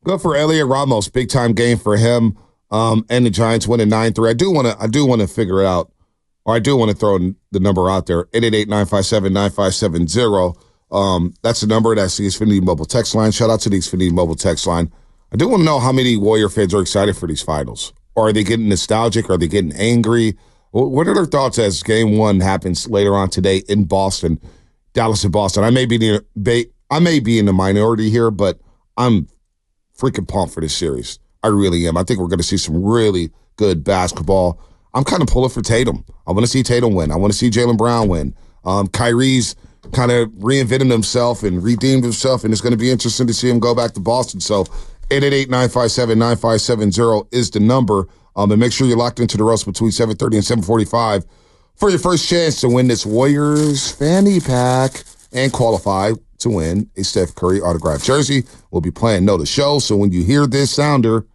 Good for Elliot Ramos. Big time game for him. And the Giants winning 9-3. I do want to figure it out, or I do want to throw the number out there. 888-957-9570. That's the number. That's the Xfinity Mobile text line. Shout out to the Xfinity Mobile text line. I do want to know how many Warrior fans are excited for these finals. Or are they getting nostalgic? Are they getting angry? What are their thoughts as Game 1 happens later on today in Boston, Dallas and Boston? I may be in the minority here, but I'm freaking pumped for this series. I really am. I think we're going to see some really good basketball. I'm kind of pulling for Tatum. I want to see Tatum win. I want to see Jaylen Brown win. Kyrie's kind of reinvented himself and redeemed himself, and it's going to be interesting to see him go back to Boston. So 888-957-9570 is the number. And make sure you're locked into the roast between 7:30 and 7:45 for your first chance to win this Warriors fanny pack and qualify to win a Steph Curry autographed jersey. We'll be playing Know the Show, so when you hear this sounder,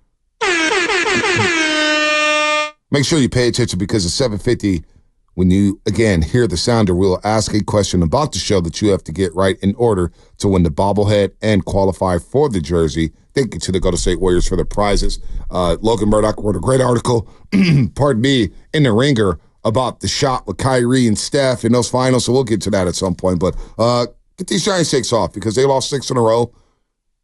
make sure you pay attention because at 7:50, when you, again, hear the sounder, we'll ask a question about the show that you have to get right in order to win the bobblehead and qualify for the jersey. Thank you to the Golden State Warriors for their prizes. Logan Murdoch wrote a great article, pardon me, in The Ringer about the shot with Kyrie and Steph in those finals, so we'll get to that at some point. But get these Giants shakes off because they lost 6 in a row.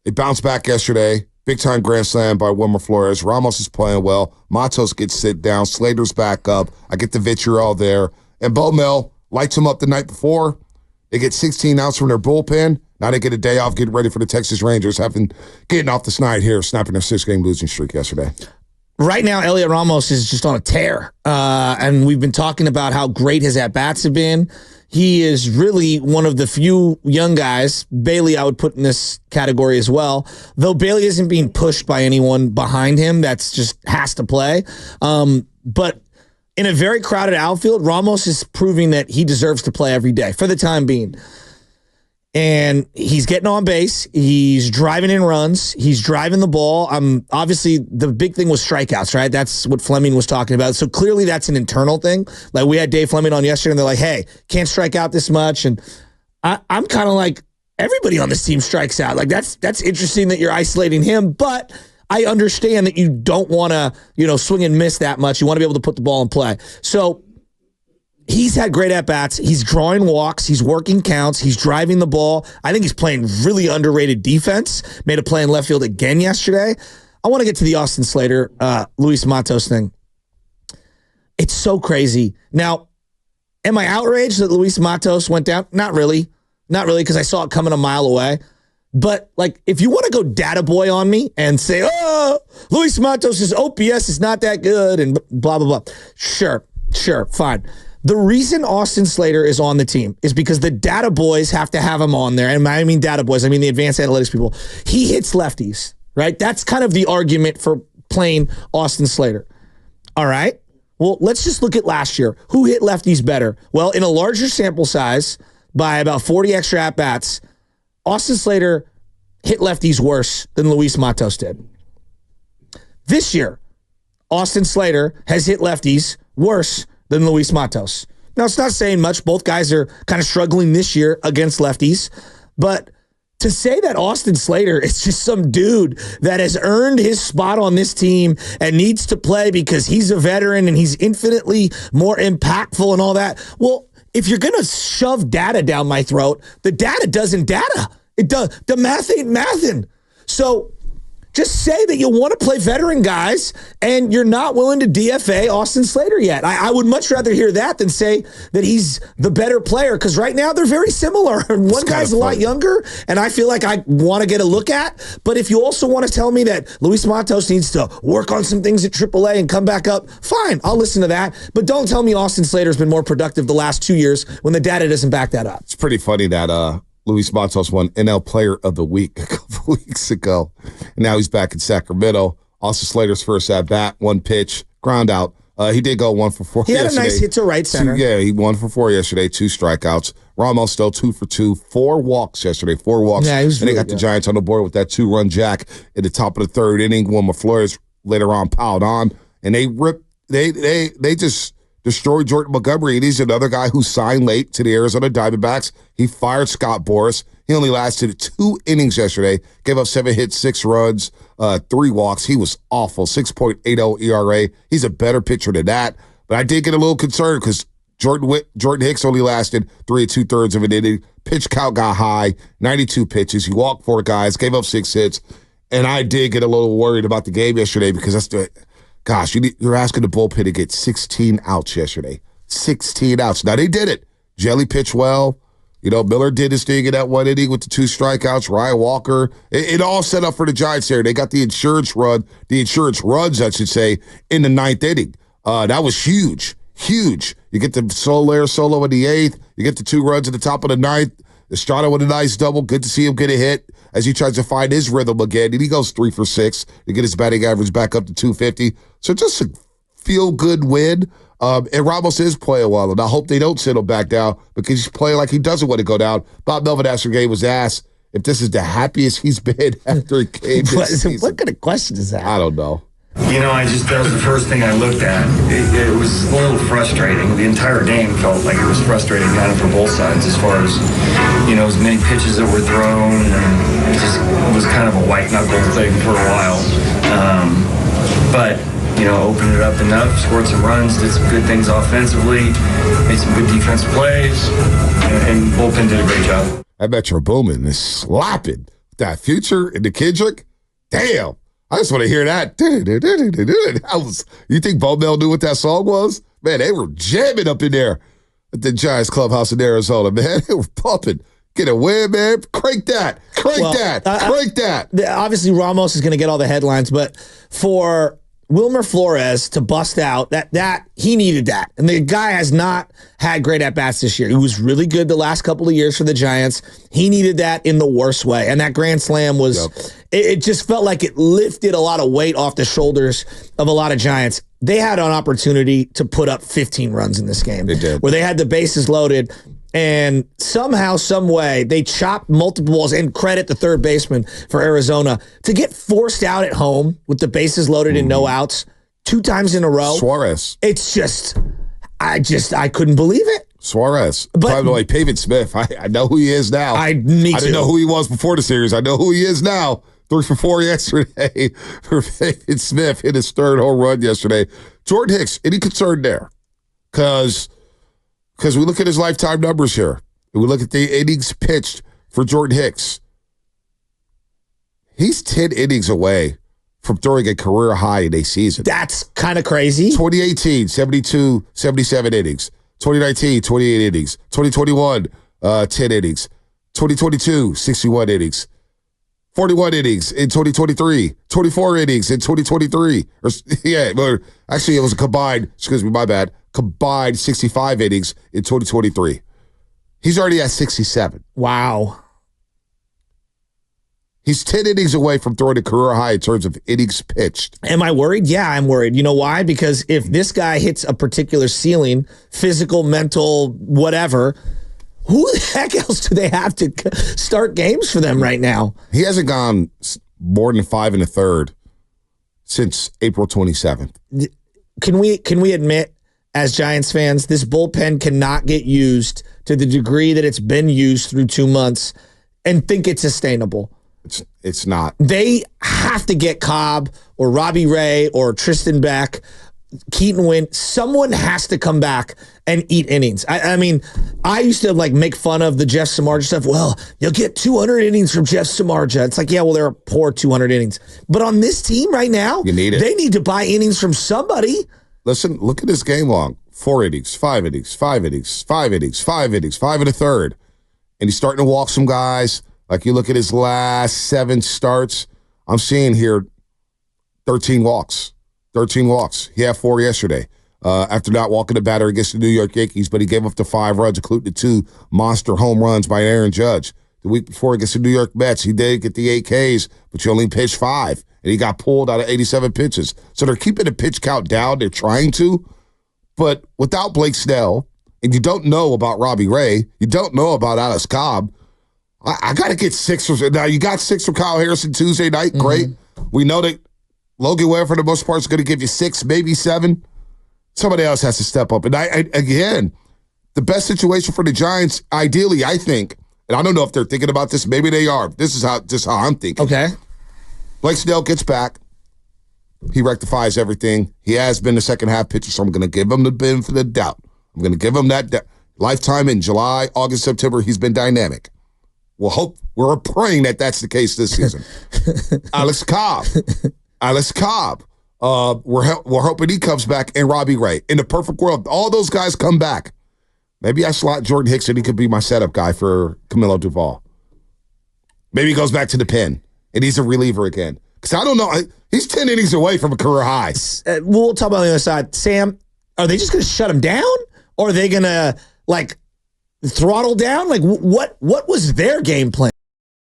They bounced back yesterday. Big-time grand slam by Wilmer Flores. Ramos is playing well. Matos gets sit down. Slater's back up. I get the vitriol there. And Bo Mel lights him up the night before. They get 16 outs from their bullpen. Now they get a day off getting ready for the Texas Rangers, getting off the snide here, snapping their 6-game losing streak yesterday. Right now, Elliot Ramos is just on a tear. And we've been talking about how great his at-bats have been. He is really one of the few young guys. Bailey, I would put in this category as well. Though Bailey isn't being pushed by anyone behind him, that's just has to play. But in a very crowded outfield, Ramos is proving that he deserves to play every day for the time being. And he's getting on base. He's driving in runs. He's driving the ball. Obviously, the big thing was strikeouts, right? That's what Fleming was talking about. So clearly that's an internal thing. Like we had Dave Fleming on yesterday, and they're like, hey, can't strike out this much. And I'm kind of like, everybody on this team strikes out. Like that's interesting that you're isolating him, but I understand that you don't want to, swing and miss that much. You want to be able to put the ball in play. So he's had great at-bats. He's drawing walks. He's working counts. He's driving the ball. I think he's playing really underrated defense. Made a play in left field again yesterday. I want to get to the Austin Slater, Luis Matos thing. It's so crazy. Now, am I outraged that Luis Matos went down? Not really. Not really, because I saw it coming a mile away. But, if you want to go data boy on me and say, Luis Matos' OPS is not that good and blah, blah, blah. Sure, fine. The reason Austin Slater is on the team is because the data boys have to have him on there. And I mean data boys, I mean the advanced analytics people. He hits lefties, right? That's kind of the argument for playing Austin Slater. All right? Well, let's just look at last year. Who hit lefties better? Well, in a larger sample size, by about 40 extra at-bats, Austin Slater hit lefties worse than Luis Matos did. This year, Austin Slater has hit lefties worse than Luis Matos. Now, it's not saying much. Both guys are kind of struggling this year against lefties. But to say that Austin Slater is just some dude that has earned his spot on this team and needs to play because he's a veteran and he's infinitely more impactful and all that, well, if you're going to shove data down my throat, the data doesn't data. It does. The math ain't mathin'. So just say that you want to play veteran guys and you're not willing to DFA Austin Slater yet. I would much rather hear that than say that he's the better player, because right now they're very similar. One guy's a lot younger, and I feel like I want to get a look at. But if you also want to tell me that Luis Matos needs to work on some things at AAA and come back up, fine, I'll listen to that. But don't tell me Austin Slater's been more productive the last 2 years when the data doesn't back that up. It's pretty funny that Luis Matos won NL Player of the Week a couple weeks ago. And now he's back in Sacramento. Austin Slater's first at-bat, 1 pitch, ground out. He did go 1 for 4 yesterday. He had a nice hit to right center. He 1 for 4 yesterday, 2 strikeouts. Ramos still 2 for 2, 4 walks yesterday, 4 walks. Yeah, he was and they got the Giants on the board with that 2-run jack at the top of the 3rd inning. Wilmer Flores later on piled on. And they destroyed Jordan Montgomery, and he's another guy who signed late to the Arizona Diamondbacks. He fired Scott Boras. He only lasted 2 innings yesterday, gave up 7 hits, 6 runs, 3 walks. He was awful, 6.80 ERA. He's a better pitcher than that. But I did get a little concerned because Jordan Hicks only lasted 3 2/3 of an inning. Pitch count got high, 92 pitches. He walked 4 guys, gave up 6 hits. And I did get a little worried about the game yesterday because you're asking the bullpen to get 16 outs yesterday. 16 outs. Now, they did it. Jelly pitched well. Miller did his thing in that 1 inning with the 2 strikeouts. Ryan Walker. It all set up for the Giants there. They got the insurance runs, I should say, in the 9th inning. That was huge. Huge. You get the solo in the 8th. You get the 2 runs at the top of the 9th. Estrada with a nice double. Good to see him get a hit as he tries to find his rhythm again. And he goes 3 for 6 to get his batting average back up to 250. So just a feel-good win. And Ramos is playing well. And I hope they don't sit him back down because he's playing like he doesn't want to go down. Bob Melvin after the game was asked if this is the happiest he's been after a game this season. What kind of question is that? I don't know. That was the first thing I looked at. It was a little frustrating. The entire game felt like it was frustrating kind of for both sides as far as, as many pitches that were thrown. And it was kind of a white knuckle thing for a while. But opened it up enough, scored some runs, did some good things offensively, made some good defensive plays, and bullpen did a great job. I bet you're booming is slapping that Future into Kendrick. Damn. I just want to hear that. You think Bo Mel knew what that song was? Man, they were jamming up in there at the Giants clubhouse in Arizona, man. They were pumping. Get a win, man. Crank that. Crank that. Obviously, Ramos is going to get all the headlines, but for Wilmer Flores to bust out, that he needed that. And the guy has not had great at-bats this year. He was really good the last couple of years for the Giants. He needed that in the worst way. And that grand slam was, it just felt like it lifted a lot of weight off the shoulders of a lot of Giants. They had an opportunity to put up 15 runs in this game. They did. Where they had the bases loaded. And somehow, some way, they chopped multiple balls, and credit the third baseman for Arizona to get forced out at home with the bases loaded and no outs 2 times in a row. Suarez. It's just, I couldn't believe it. Suarez. By the way, Pavin Smith, I know who he is now. Me too. I didn't know who he was before the series. I know who he is now. 3 for 4 yesterday for Pavin Smith. Hit his 3rd home run yesterday. Jordan Hicks, any concern there? Because we look at his lifetime numbers here. We look at the innings pitched for Jordan Hicks. He's 10 innings away from throwing a career high in a season. That's kind of crazy. 2018, 72, 77 innings. 2019, 28 innings. 2021, 10 innings. 2022, 61 innings. 41 innings in 2023. 24 innings in 2023. Actually, it was a combined, combined 65 innings in 2023. He's already at 67. Wow. He's 10 innings away from throwing a career high in terms of innings pitched. Am I worried? Yeah, I'm worried. You know why? Because if this guy hits a particular ceiling, physical, mental, whatever, who the heck else do they have to start games for them right now? He hasn't gone more than 5 1/3 since April 27th. Can we admit, as Giants fans, this bullpen cannot get used to the degree that it's been used through 2 months and think it's sustainable? It's not. They have to get Cobb or Robbie Ray or Tristan Beck, Keaton Wynn. Someone has to come back and eat innings. I mean, I used to make fun of the Jeff Samardzija stuff. Well, you'll get 200 innings from Jeff Samardzija. It's like, yeah, well, they're a poor 200 innings. But on this team right now, you need it. They need to buy innings from somebody. Listen, look at this game long. 4 innings, 5 innings, 5 innings, 5 innings, 5 innings, 5 1/3. And he's starting to walk some guys. Like you look at his last 7 starts, I'm seeing here 13 walks. 13 walks. He had 4 yesterday after not walking the batter against the New York Yankees, but he gave up the 5 runs, including the 2 monster home runs by Aaron Judge. The week before against the New York Mets, he did get the 8 Ks, but you only pitched 5, and he got pulled out of 87 pitches. So they're keeping the pitch count down. They're trying to, but without Blake Snell, and you don't know about Robbie Ray, you don't know about Alex Cobb, I got to get 6. Now, you got 6 from Kyle Harrison Tuesday night. Great. We know that Logan Webb, for the most part, is going to give you 6, maybe 7. somebody else has to step up. And again, the best situation for the Giants, ideally, I think, and I don't know if they're thinking about this. Maybe they are. This is how I'm thinking. Okay. Blake Snell gets back. He rectifies everything. He has been the second half pitcher, so I'm going to give him the benefit of the doubt. I'm going to give him that lifetime in July, August, September. He's been dynamic. We're praying that that's the case this season. Alex Cobb. We're hoping he comes back, and Robbie Ray. In the perfect world, all those guys come back. Maybe I slot Jordan Hicks and he could be my setup guy for Camilo Duvall. Maybe he goes back to the pen and he's a reliever again. Because I don't know. He's 10 innings away from a career high. We'll talk about on the other side. Sam, are they just going to shut him down? Or are they going to, throttle down? What was their game plan?